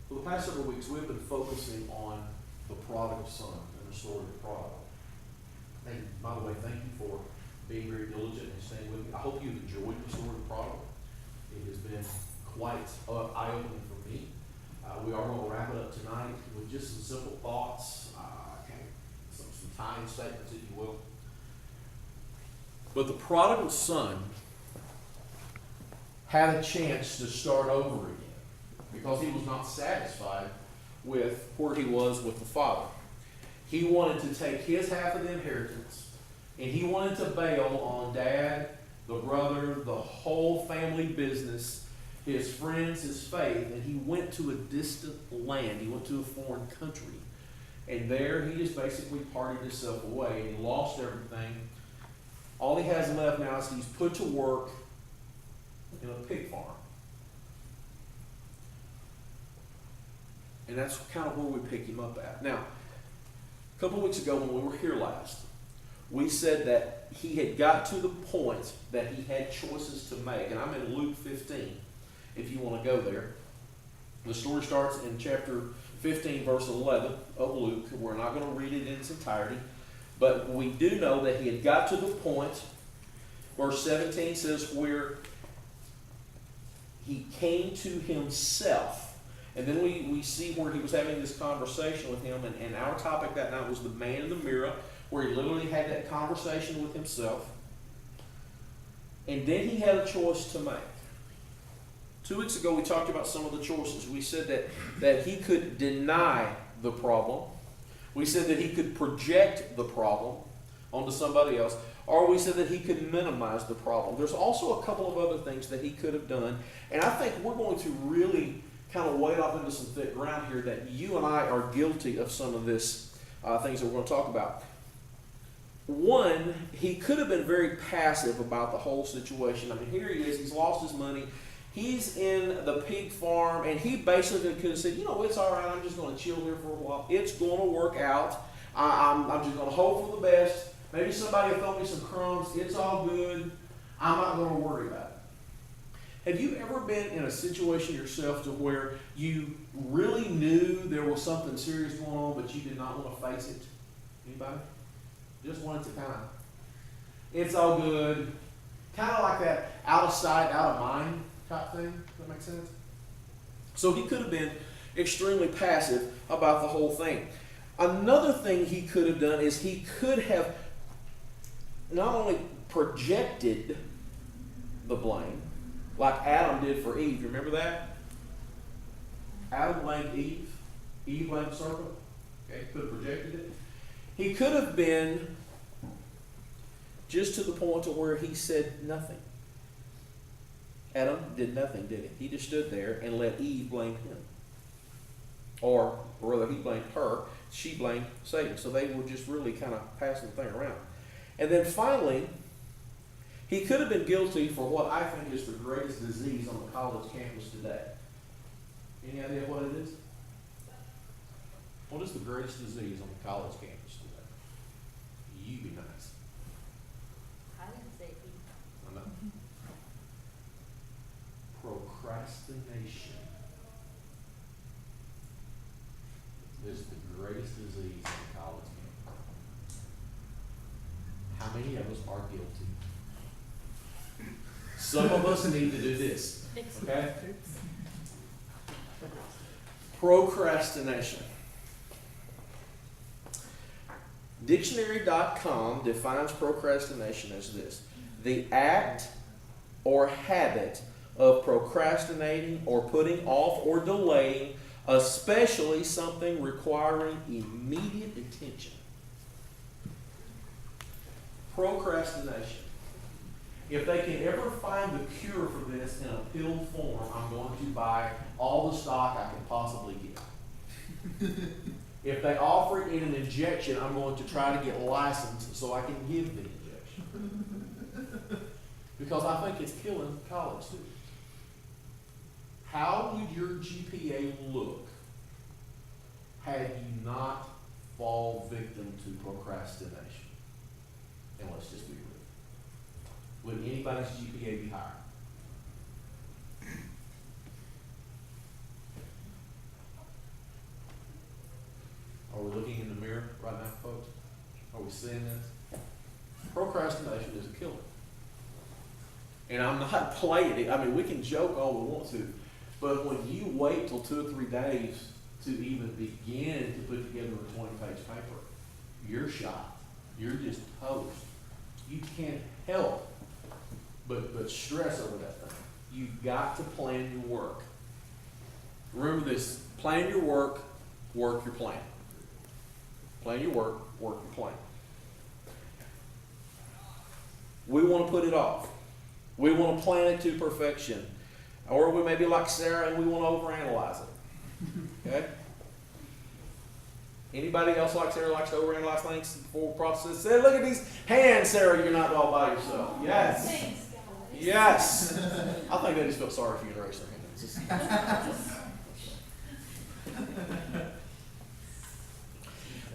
For the past several weeks, we've been focusing on the prodigal son and the story of the prodigal. And by the way, thank you for being very diligent and staying with me. I hope you've enjoyed the story of the prodigal. It has been quite eye-opening for me. We are going to wrap it up tonight with just some simple thoughts, some tiny statements, if you will. But the prodigal son had a chance to start over again because he was not satisfied with where he was with the father. He wanted to take his half of the inheritance, and he wanted to bail on dad, the brother, the whole family business, his friends, his faith, and he went to a distant land. He went to a foreign country. And there he just basically partied himself away, and he lost everything. All he has left now is he's put to work in a pig farm. And that's kind of where we pick him up at. Now, a couple of weeks ago when we were here last, we said that he had got to the point that he had choices to make. And I'm in Luke 15, if you want to go there. The story starts in chapter 15, verse 11 of Luke. We're not going to read it in its entirety. But we do know that he had got to the point, verse 17 says, where he came to himself. And then we see where he was having this conversation with him. And our topic that night was the man in the mirror, where he literally had that conversation with himself. And then he had a choice to make. 2 weeks ago we talked about some of the choices. We said that he could deny the problem. We said that he could project the problem onto somebody else. Or we said that he could minimize the problem. There's also a couple of other things that he could have done. And I think we're going to really kind of wade off into some thick ground here that you and I are guilty of some of this things that we're going to talk about. One, he could have been very passive about the whole situation. I mean, here he is. He's lost his money. He's in the pig farm, and he basically could have said, you know, it's all right. I'm just going to chill here for a while. It's going to work out. I'm just going to hope for the best. Maybe somebody will throw me some crumbs. It's all good. I'm not going to worry about it. Have you ever been in a situation yourself to where you really knew there was something serious going on, but you did not want to face it? Anybody? Just wanted to kind of, it's all good. Kind of like that out of sight, out of mind type thing. Does that make sense? So he could have been extremely passive about the whole thing. Another thing he could have done is he could have not only projected the blame, like Adam did for Eve. Remember that? Adam blamed Eve. Eve blamed the serpent. Okay, could have projected it. He could have been just to the point to where he said nothing. Adam did nothing, did he? He just stood there and let Eve blame him. Or rather, he blamed her. She blamed Satan. So they were just really kind of passing the thing around. And then finally, he could have been guilty for what I think is the greatest disease on the college campus today. Any idea what it is? What is the greatest disease on the college campus today? You be nice. I didn't say people. I know. Procrastination is the greatest disease on the college campus. How many of us are guilty? Some of us need to do this. Okay? Procrastination. Dictionary.com defines procrastination as this: the act or habit of procrastinating or putting off or delaying, especially something requiring immediate attention. Procrastination. If they can ever find the cure for this in a pill form, I'm going to buy all the stock I can possibly get. If they offer it in an injection, I'm going to try to get licensed so I can give the injection. Because I think it's killing college students. How would your GPA look had you not fall victim to procrastination? And let's just be real. Would anybody's GPA be higher? we seeing this? Procrastination is a killer. And I'm not playing it. I mean, we can joke all we want to, but when you wait till 2 or 3 days to even begin to put together a 20-page paper, you're shot. You're just toast. You can't help but stress over that thing. You've got to plan your work. Remember this, plan your work your plan. Plan your work your plan. We want to put it off. We want to plan it to perfection. Or we may be like Sarah and we want to overanalyze it. Okay? Anybody else like Sarah likes to overanalyze things before process? Say, look at these hands, Sarah, you're not all by yourself. Yes. Thanks, guys. Yes. I think they just feel sorry for you and raise their hands.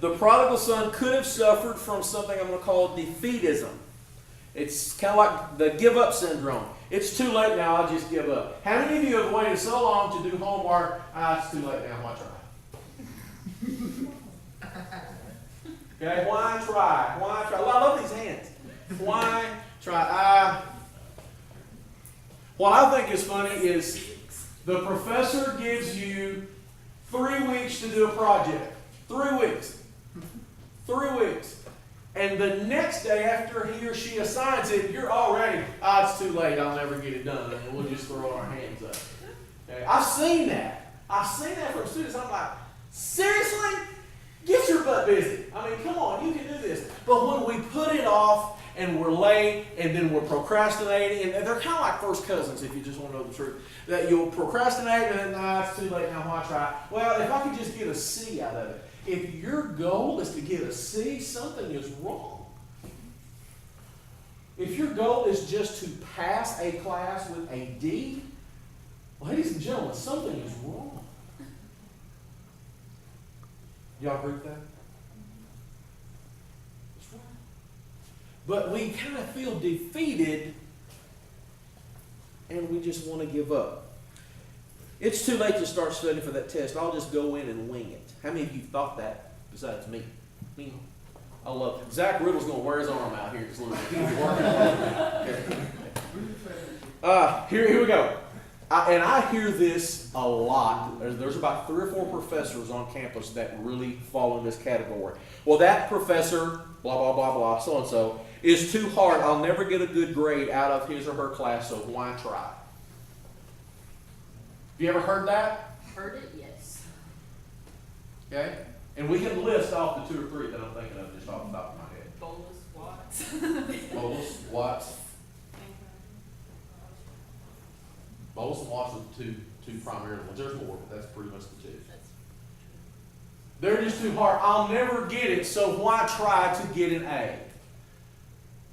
The prodigal son could have suffered from something I'm going to call defeatism. It's kind of like the give up syndrome. It's too late now, I'll just give up. How many of you have waited so long to do homework? It's too late now, why try? Okay, why try? Why try? Well, I love these hands. Why try? What I think is funny is the professor gives you 3 weeks to do a project. 3 weeks. 3 weeks. And the next day after he or she assigns it, you're already, it's too late, I'll never get it done, and we'll just throw our hands up. Okay? I've seen that. I've seen that from students. I'm like, seriously? Get your butt busy. I mean, come on, you can do this. But when we put it off and we're late and then we're procrastinating, and they're kind of like first cousins if you just want to know the truth, that you'll procrastinate and then, it's too late, now why try? Well, if I could just get a C out of it. If your goal is to get a C, something is wrong. If your goal is just to pass a class with a D, ladies and gentlemen, something is wrong. Y'all agree with that? It's wrong. But we kind of feel defeated and we just want to give up. It's too late to start studying for that test. I'll just go in and wing it. How many of you thought that besides me? Me. I love it. Zach Riddle's going to wear his arm out here just a little bit. He's working on it. Here we go. I hear this a lot. There's about 3 or 4 professors on campus that really fall in this category. Well, that professor, blah, blah, blah, blah, so-and-so, is too hard. I'll never get a good grade out of his or her class, so why try? Have you ever heard that? Heard it, yes. Okay? And we can list off the 2 or 3 that I'm thinking of just off the top of my head. Bolus, Watts. Bolus, Watts. Bolus and Watts are the two primary ones. There's more, but that's pretty much the 2. They're just too hard. I'll never get it, so why try to get an A?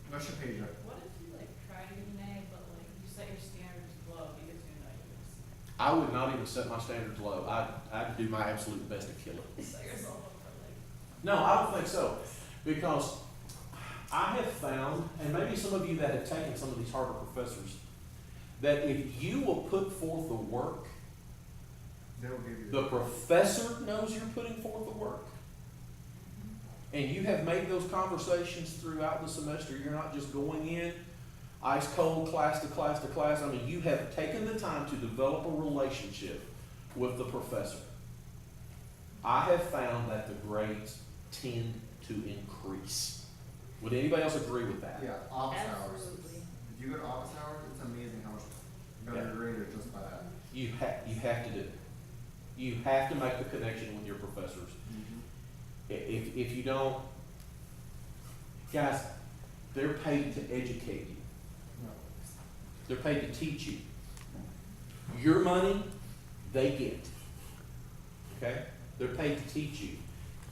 What's your page up? What if you try to get an A, but you set your standards low because you're not used? I would not even set my standards low. I'd do my absolute best to kill it. Set yourself up for No, I don't think so. Because I have found, and maybe some of you that have taken some of these harder professors, that if you will put forth the work, They will give you the professor knows you're putting forth the work. And you have made those conversations throughout the semester. You're not just going in ice cold, class to class to class. I mean, you have taken the time to develop a relationship with the professor. I have found that the grades tend to increase. Would anybody else agree with that? Yeah, office hours. Absolutely. If you go to office hours, it's amazing how much better your grade is just by that. You have to do it. You have to make the connection with your professors. If you don't, guys, they're paid to educate you. No. They're paid to teach you. Your money, they get. Okay? They're paid to teach you.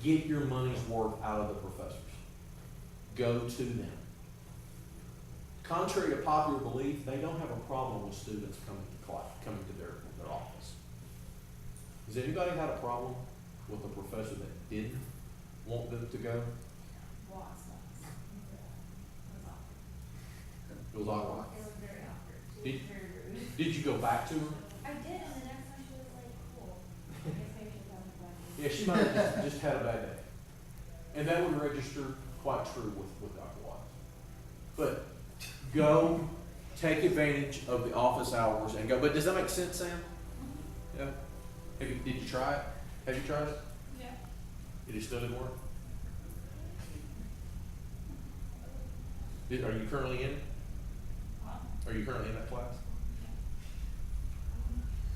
Get your money's worth out of the professors. Go to them. Contrary to popular belief, they don't have a problem with students coming to class, coming to their office. Has anybody had a problem with a professor that didn't want them to go? Watts. It was awkward. It was very awkward. She Did- was very rude. Did you go back to her? I did, and the next time she was like, cool. I guess maybe she doesn't like me. Yeah, she might have just had a bad day. And that would register quite true with Dr. Watts. But go take advantage of the office hours and go. But does that make sense, Sam? Yeah. Did you try it? Have you tried it? Yeah. It still didn't work? Are you currently in it? Huh? Are you currently in that class?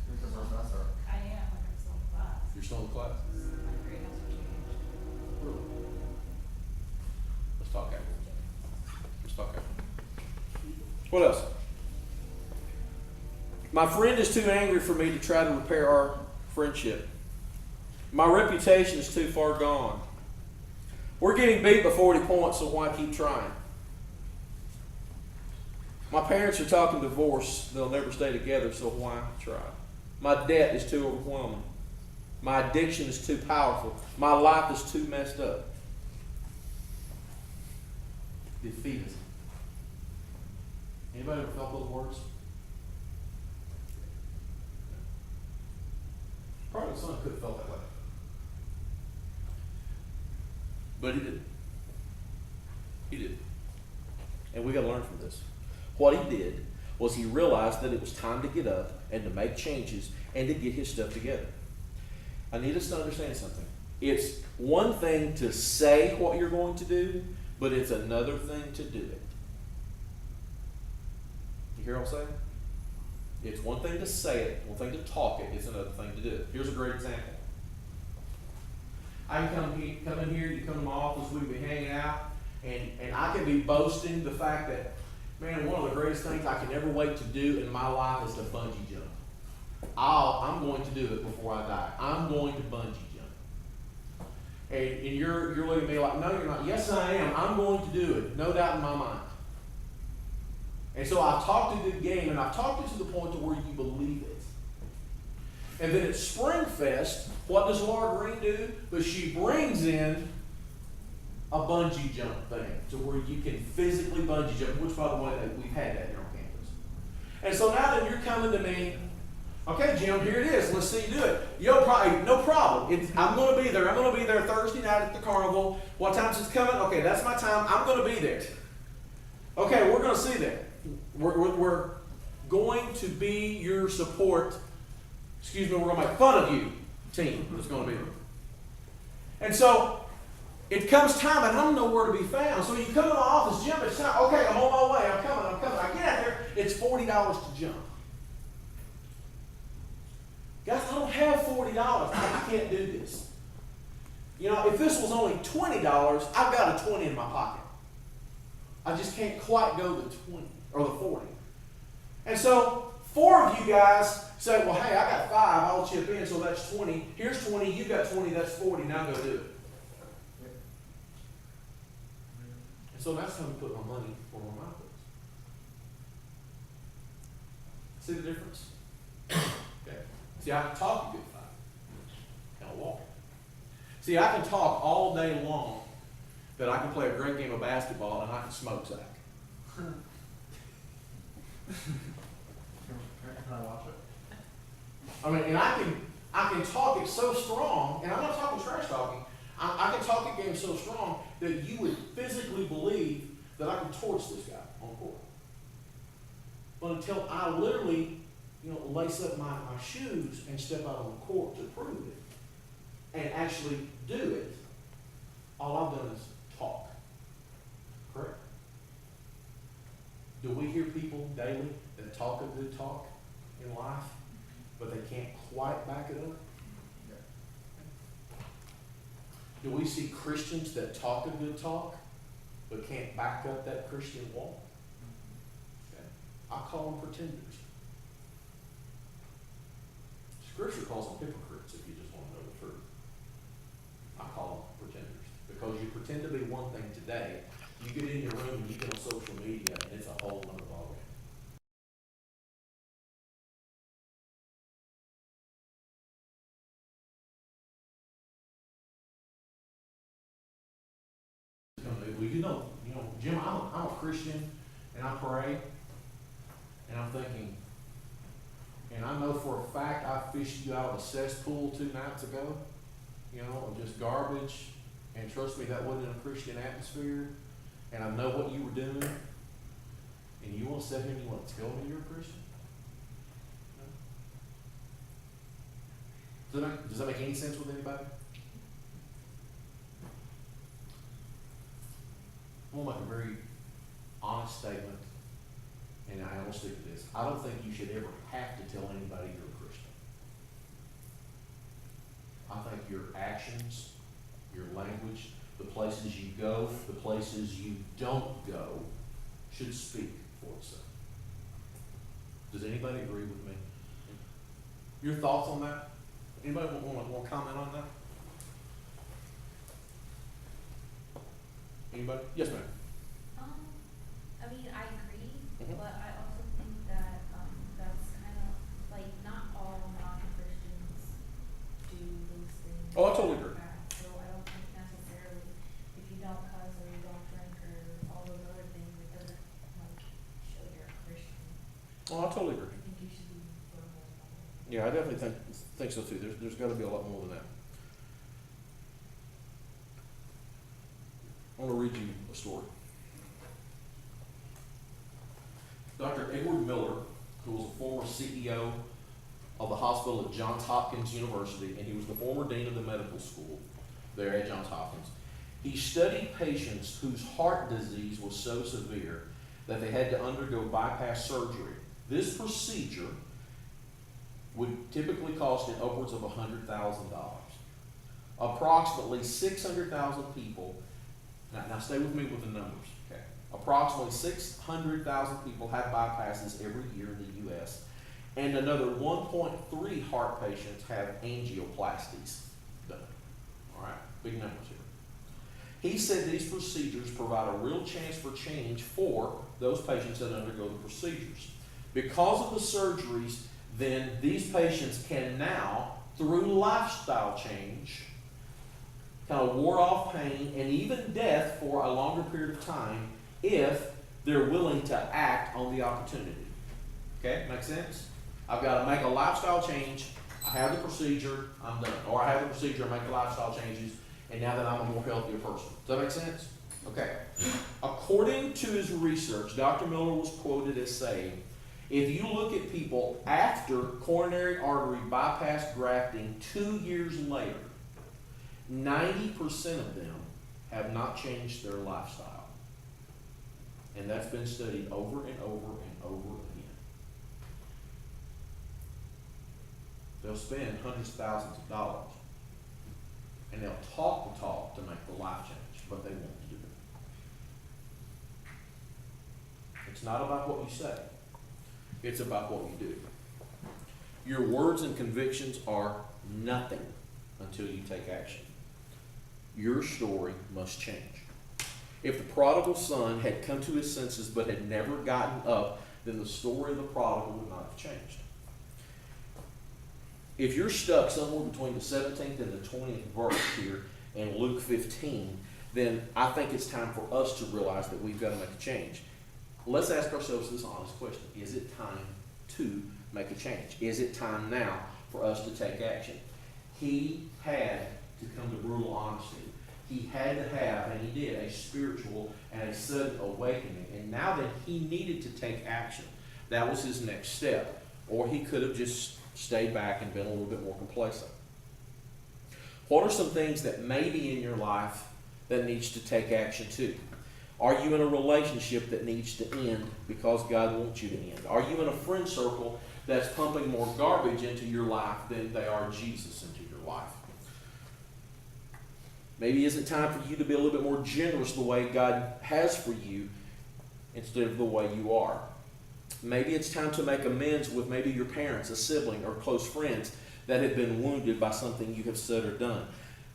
You're the professor. I am, like I'm still in class. You're still in the class? My grade hasn't changed. Really? Let's talk after. Let's talk after. What else? My friend is too angry for me to try to repair our friendship. My reputation is too far gone. We're getting beat by 40 points, so why keep trying? My parents are talking divorce. They'll never stay together, so why try? My debt is too overwhelming. My addiction is too powerful. My life is too messed up. Defeatism. Anybody ever felt those words? Probably the son could have felt that way. But he didn't. He did. And we got to learn from this. What he did was he realized that it was time to get up and to make changes and to get his stuff together. I need us to understand something. It's one thing to say what you're going to do, but it's another thing to do it. You hear what I'm saying? It's one thing to say it, one thing to talk it, it's another thing to do it. Here's a great example. I can come in here, you come to my office, we can be hanging out, and I can be boasting the fact that, man, one of the greatest things I can ever wait to do in my life is to bungee jump. I'm going to do it before I die. I'm going to bungee jump. And you're looking at me like, no, you're not. Yes, I am. I'm going to do it. No doubt in my mind. And so I've talked a good game, and I've talked it to the point to where you believe it. And then at Springfest, what does Laura Green do? But she brings in a bungee jump thing to where you can physically bungee jump, which, by the way, we've had that here on campus. And so now that you're coming to me, okay, Jim, here it is. Let's see you do it. No problem. I'm going to be there. I'm going to be there Thursday night at the carnival. What time's it coming? Okay, that's my time. I'm going to be there. Okay, we're going to see that. We're going to be your support. Excuse me, we're going to make fun of you team that's going to be there. And so it comes time, and I don't know where to be found. So you come to my office, Jim, it's time. Okay, I'm on my way. I'm coming. I get out there. It's $40 to jump. Guys, I don't have $40. I can't do this. You know, if this was only $20, I've got a 20 in my pocket. I just can't quite go the 20 or the 40. And so 4 of you guys say, well, hey, I got 5. I'll chip in, so that's 20. Here's 20. You got 20. That's 40. Now go do it. And so that's how we put my money where my mouth is. See the difference? Okay. See, I can talk a good fight. Can I walk? See, I can talk all day long that I can play a great game of basketball and I can smoke Zach. Can I watch it? I mean, and I can talk it so strong, and I'm not talking trash talking. I can talk a game so strong that you would physically believe that I can torch this guy on court. But until I literally, lace up my shoes and step out on the court to prove it and actually do it, all I've done is talk. Correct? Do we hear people daily that talk a good talk in life, but they can't quite back it up? Do we see Christians that talk a good talk, but can't back up that Christian walk? Okay. I call them pretenders. Scripture calls them hypocrites if you just want to know the truth. I call them pretenders. Because you pretend to be one thing today, you get in your room and you get on social media and it's a whole other ballgame. Well, Jim, I'm a Christian, and I pray, and I'm thinking, and I know for a fact I fished you out of a cesspool 2 nights ago, of just garbage, And trust me, that wasn't in a Christian atmosphere, and I know what you were doing, and you want to sit here and you want to tell me you're a Christian? No? Does that make any sense with anybody? I'm going to make a very honest statement, and I will stick to this. I don't think you should ever have to tell anybody you're a Christian. I think your actions, your language, the places you go, the places you don't go, should speak for itself. Does anybody agree with me? Your thoughts on that? Anybody want to comment on that? Anybody? Yes, ma'am. I mean, I agree, Mhm. but I also think that, that's kind of, like, not all non-Christians do those things. Oh, I totally agree. So I don't think necessarily, if you don't cuss or you don't drink or all those other things, it doesn't, like, show you're a Christian. Oh, I totally agree. I think you should be verbal about it. Yeah, I definitely think so too. There's got to be a lot more than that. I want to read you a story. Dr. Edward Miller, who was a former CEO of the hospital at Johns Hopkins University, and he was the former dean of the medical school there at Johns Hopkins. He studied patients whose heart disease was so severe that they had to undergo bypass surgery. This procedure would typically cost in upwards of $100,000. Approximately 600,000 people, now stay with me with the numbers, okay? Approximately 600,000 people have bypasses every year in the U.S., and another 1.3 heart patients have angioplasties done. All right, big numbers here. He said these procedures provide a real chance for change for those patients that undergo the procedures. Because of the surgeries, then these patients can now, through lifestyle change, kind of ward off pain and even death for a longer period of time if they're willing to act on the opportunity. Okay, make sense? I've got to make a lifestyle change, I have the procedure, I'm done. Or I have the procedure, I make the lifestyle changes, and now that I'm a more healthier person. Does that make sense? Okay. According to his research, Dr. Miller was quoted as saying, if you look at people after coronary artery bypass grafting 2 years later, 90% of them have not changed their lifestyle. And that's been studied over and over and over again. They'll spend hundreds of thousands of dollars. And they'll talk the talk to make the life change, but they won't do it. It's not about what you say. It's about what you do. Your words and convictions are nothing until you take action. Your story must change. If the prodigal son had come to his senses but had never gotten up, then the story of the prodigal would not have changed. If you're stuck somewhere between the 17th and the 20th verse here in Luke 15, then I think it's time for us to realize that we've got to make a change. Let's ask ourselves this honest question. Is it time to make a change? Is it time now for us to take action? He had to come to brutal honesty. He had to have, and he did, a spiritual and a sudden awakening. And now that he needed to take action, that was his next step. Or he could have just stayed back and been a little bit more complacent. What are some things that may be in your life that needs to take action too? Are you in a relationship that needs to end because God wants you to end? Are you in a friend circle that's pumping more garbage into your life than they are Jesus into your life? Maybe is it time for you to be a little bit more generous the way God has for you instead of the way you are? Maybe it's time to make amends with maybe your parents, a sibling, or close friends that have been wounded by something you have said or done.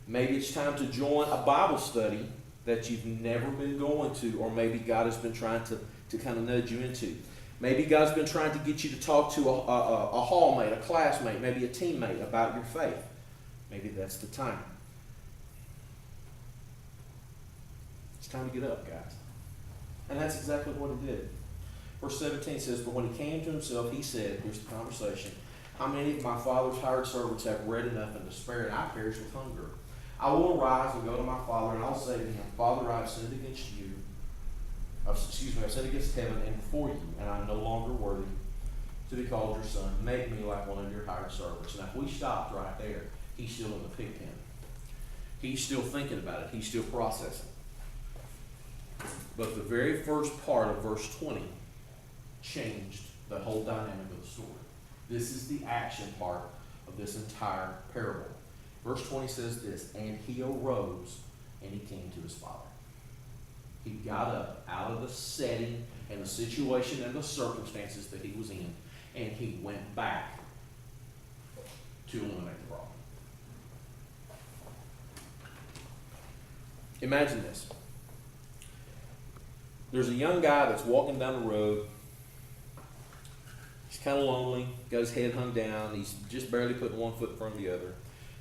Maybe it's time to join a Bible study that you've never been going to, or maybe God has been trying to kind of nudge you into. Maybe God's been trying to get you to talk to a hallmate, a classmate, maybe a teammate about your faith. Maybe that's the time. It's time to get up, guys. And that's exactly what he did. Verse 17 says, but when he came to himself, he said, here's the conversation, how many of my father's hired servants have bread enough and to spare, and I perish with hunger? I will arise and go to my father, and I'll say to him, Father, I have sinned against you. I've sinned against heaven and before you, and I'm no longer worthy to be called your son. Make me like one of your hired servants. Now, if we stopped right there, he's still in the pig pen. He's still thinking about it. He's still processing. But the very first part of verse 20 changed the whole dynamic of the story. This is the action part of this entire parable. Verse 20 says this, and he arose and he came to his father. He got up out of the setting and the situation and the circumstances that he was in, and he went back to eliminate the problem. Imagine this. There's a young guy that's walking down the road. He's kind of lonely, got his head hung down. He's just barely putting one foot in front of the other.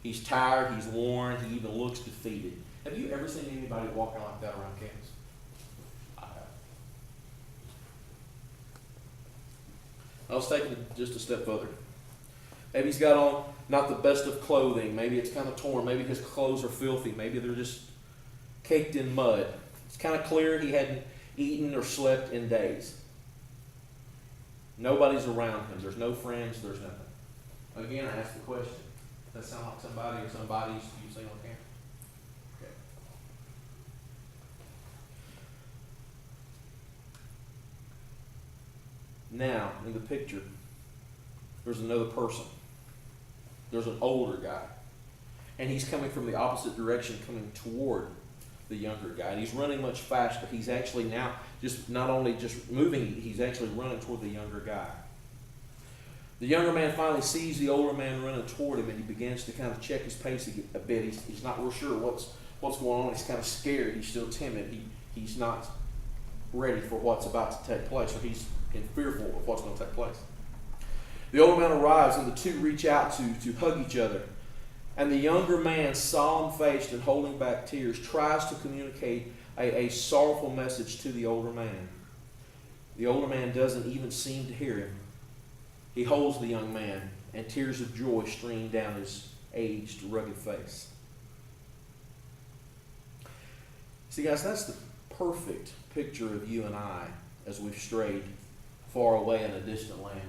He's tired, he's worn, he even looks defeated. Have you ever seen anybody walking like that around campus? I have. I was taking it just a step further. Maybe he's got on not the best of clothing. Maybe it's kind of torn. Maybe his clothes are filthy. Maybe they're just caked in mud. It's kind of clear he hadn't eaten or slept in days. Nobody's around him. There's no friends. There's nothing. Again, I ask the question. Does that sound like somebody or somebody's you've seen on camera? Okay. Now, in the picture, there's another person. There's an older guy. And he's coming from the opposite direction, coming toward the younger guy. And he's running much faster. He's actually now just not only just moving, he's actually running toward the younger guy. The younger man finally sees the older man running toward him, and he begins to kind of check his pace a bit. He's not real sure what's going on. He's kind of scared. He's still timid. He's not ready for what's about to take place, or he's fearful of what's going to take place. The older man arrives, and the two reach out to hug each other. And the younger man, solemn-faced and holding back tears, tries to communicate a sorrowful message to the older man. The older man doesn't even seem to hear him. He holds the young man, and tears of joy stream down his aged, rugged face. See, guys, that's the perfect picture of you and I as we've strayed far away in a distant land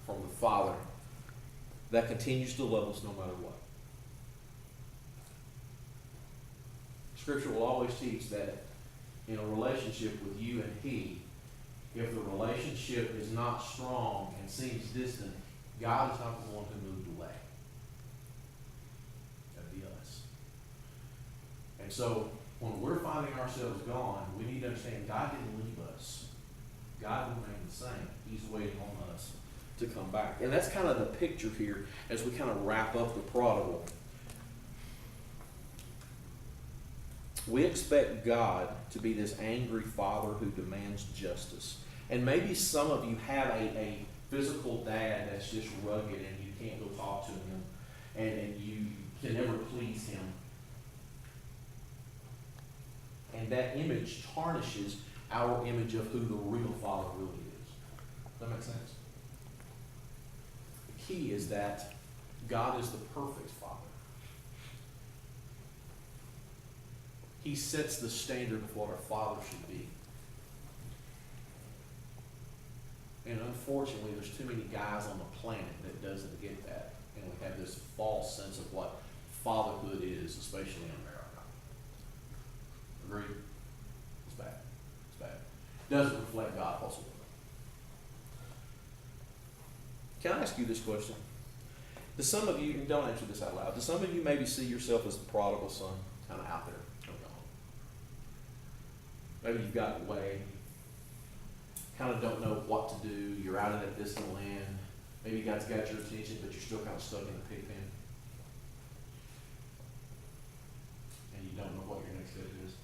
from the Father that continues to love us no matter what. Scripture will always teach that in a relationship with you and He, if the relationship is not strong and seems distant, God is not the one who moved away. That'd be us. And so, when we're finding ourselves gone, we need to understand God didn't leave us. God remained the same. He's waiting on us to come back. And that's kind of the picture here as we kind of wrap up the prodigal. We expect God to be this angry father who demands justice. And maybe some of you have a physical dad that's just rugged and you can't go talk to him and you can never please him. And that image tarnishes our image of who the real father really is. Does that make sense? The key is that God is the perfect father. He sets the standard of what our father should be. And unfortunately, there's too many guys on the planet that doesn't get that. And we have this false sense of what fatherhood is, especially in America. Agreed? It's bad. It's bad. It doesn't reflect God whatsoever. Can I ask you this question? Do some of you, and don't answer this out loud, do some of you maybe see yourself as the prodigal son, kind of out there? Maybe you've gotten away, kind of don't know what to do, you're out in that distant land, maybe God's got your attention, but you're still kind of stuck in the pig pen. And you don't know what your next step is.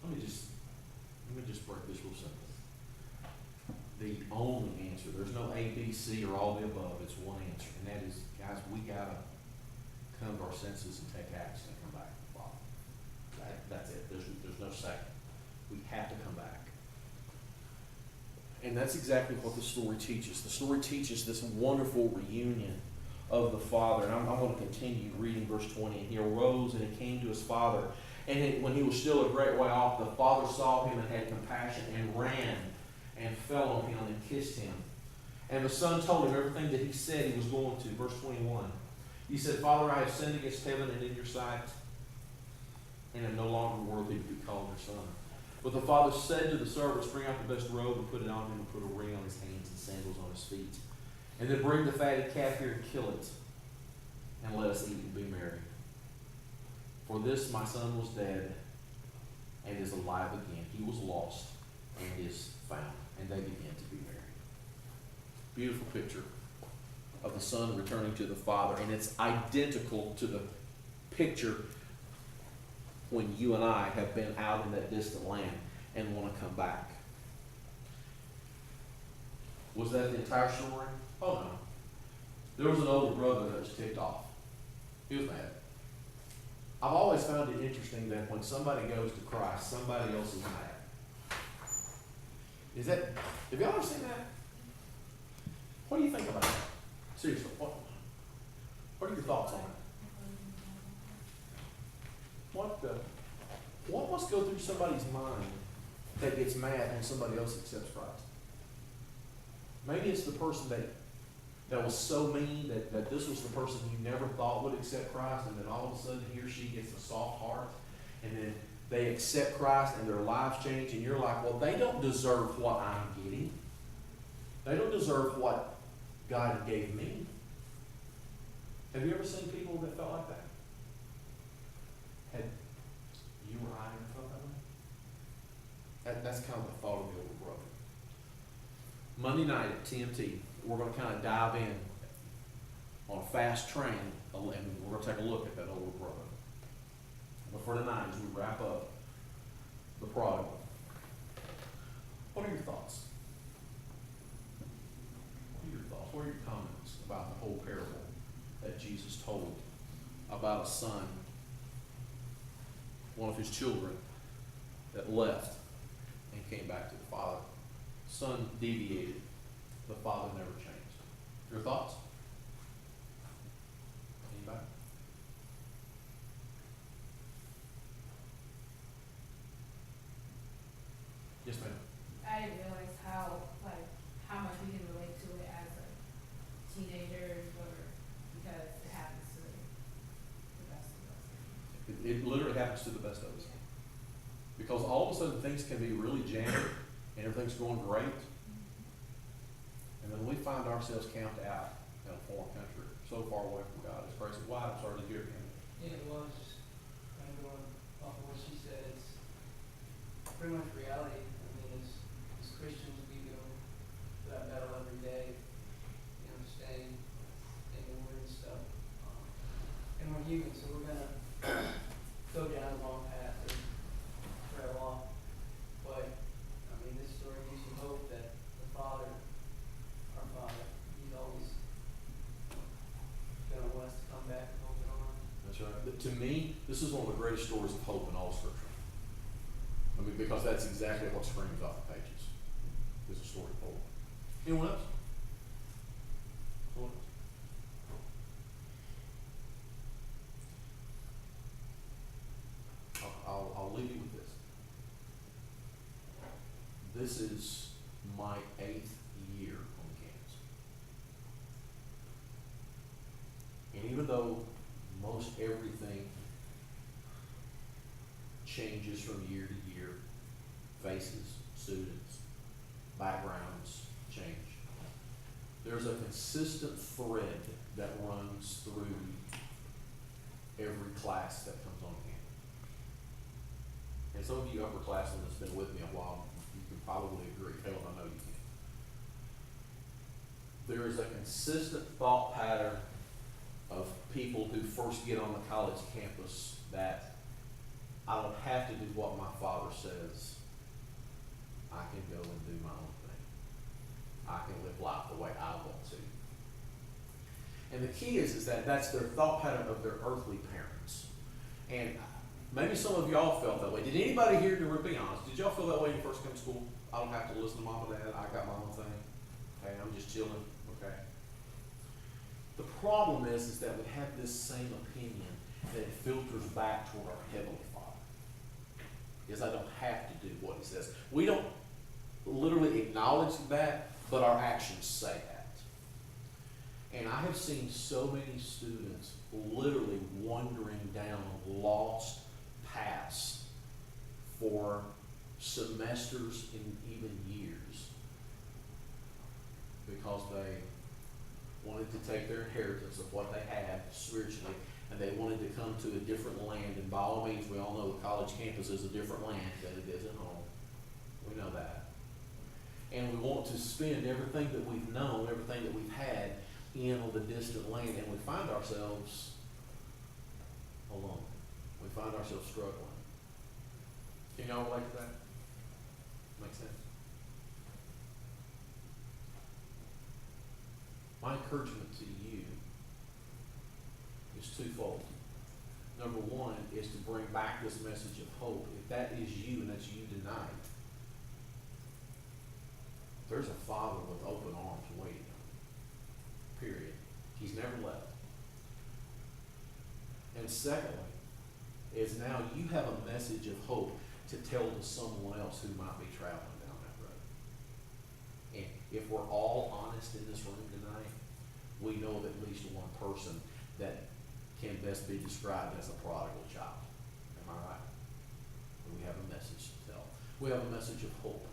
Let me just break this real simple. The only answer, there's no A, B, C, or all the above, it's one answer, and that is, guys, we gotta come to our senses and take action and come back to the Father. That's it. There's no second. We have to come back. And that's exactly what the story teaches. The story teaches this wonderful reunion of the father. And I'm going to continue reading verse 20. And he arose and he came to his father. And when he was still a great way off, the father saw him and had compassion and ran and fell on him and kissed him. And the son told him everything that he said he was going to. Verse 21. He said, Father, I have sinned against heaven and in your sight, and am no longer worthy to be called your son. But the father said to the servants, Bring out the best robe and put it on him, and put a ring on his hands and sandals on his feet. And then bring the fatted calf here and kill it, and let us eat and be merry. For this my son was dead and is alive again. He was lost and is found. And they began to be merry. Beautiful picture of the son returning to the father. And it's identical to the picture when you and I have been out in that distant land and want to come back. Was that the entire story? Oh no. There was an older brother that was ticked off. He was mad. I've always found it interesting that when somebody goes to Christ, somebody else is mad. Have y'all ever seen that? What do you think about that? Seriously, what are your thoughts on it? What must go through somebody's mind that gets mad when somebody else accepts Christ? Maybe it's the person that was so mean that this was the person you never thought would accept Christ, and then all of a sudden he or she gets a soft heart, and then they accept Christ and their lives change, and you're like, well, they don't deserve what I'm getting. They don't deserve what God gave me. Have you ever seen people that felt like that? Had you or I ever felt that way? That's kind of the thought of the older brother. Monday night at TMT, we're going to kind of dive in on a fast train, and we're going to take a look at that older brother. But for tonight, as we wrap up the prodigal, what are your thoughts? What are your thoughts? What are your comments about the whole parable that Jesus told about a son, one of his children, that left and came back to the father? Son deviated. The father never changed. Your thoughts? Anybody? Yes, ma'am. I didn't realize how much we can relate to it as like teenagers, or because it happens to the best of us. It literally happens to the best of us. Because all of a sudden things can be really jammed and everything's going great. And then we find ourselves camped out in a foreign country, so far away from God. It's crazy. Why? I'm sorry to hear it. Yeah, well, just kind of going off of what she said, it's pretty much reality. I mean, as Christians, we go through that battle every day, staying in the Word and stuff. And we're human, so we're going to go down the wrong path or trail off. But, I mean, this story gives you hope that the Father, our Father, He's always going to want us to come back and hope it on. That's right. But to me, this is one of the greatest stories of hope in all Scripture. I mean, because that's exactly what screams off the pages. It's a story of hope. Anyone else? Anyone else? I'll leave you with this. This is my 8th year on campus. And even though most everything changes from year to year, faces, students, backgrounds change, there's a consistent thread that runs through every class that comes on campus. And some of you upperclassmen that's been with me a while, you can probably agree. Hell, I know you can. There is a consistent thought pattern of people who first get on the college campus that I don't have to do what my father says. I can go and do my own thing. I can live life the way I want to. And the key is that that's their thought pattern of their earthly parents. And maybe some of y'all felt that way. Did anybody here, to be honest, did y'all feel that way when you first came to school? I don't have to listen to mom and dad. I got my own thing. Okay, I'm just chilling. Okay. The problem is that we have this same opinion that it filters back toward our Heavenly Father. Because I don't have to do what He says. We don't literally acknowledge that, but our actions say that. And I have seen so many students literally wandering down lost paths for semesters and even years because they wanted to take their inheritance of what they had spiritually, and they wanted to come to a different land. And by all means, we all know the college campus is a different land than it is at home. We know that. And we want to spend everything that we've known, everything that we've had in on the distant land, and we find ourselves alone. We find ourselves struggling. Can y'all relate to that? Make sense? My encouragement to you is twofold. Number one is to bring back this message of hope. If that is you and that's you tonight, there's a Father with open arms waiting on you. Period. He's never left. And secondly, is now you have a message of hope to tell to someone else who might be traveling down that road. And if we're all honest in this room tonight, we know of at least one person that can best be described as a prodigal child. Am I right? We have a message to tell. We have a message of hope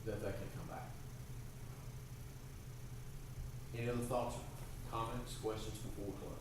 that they can come back. Any other thoughts, comments, questions before we close?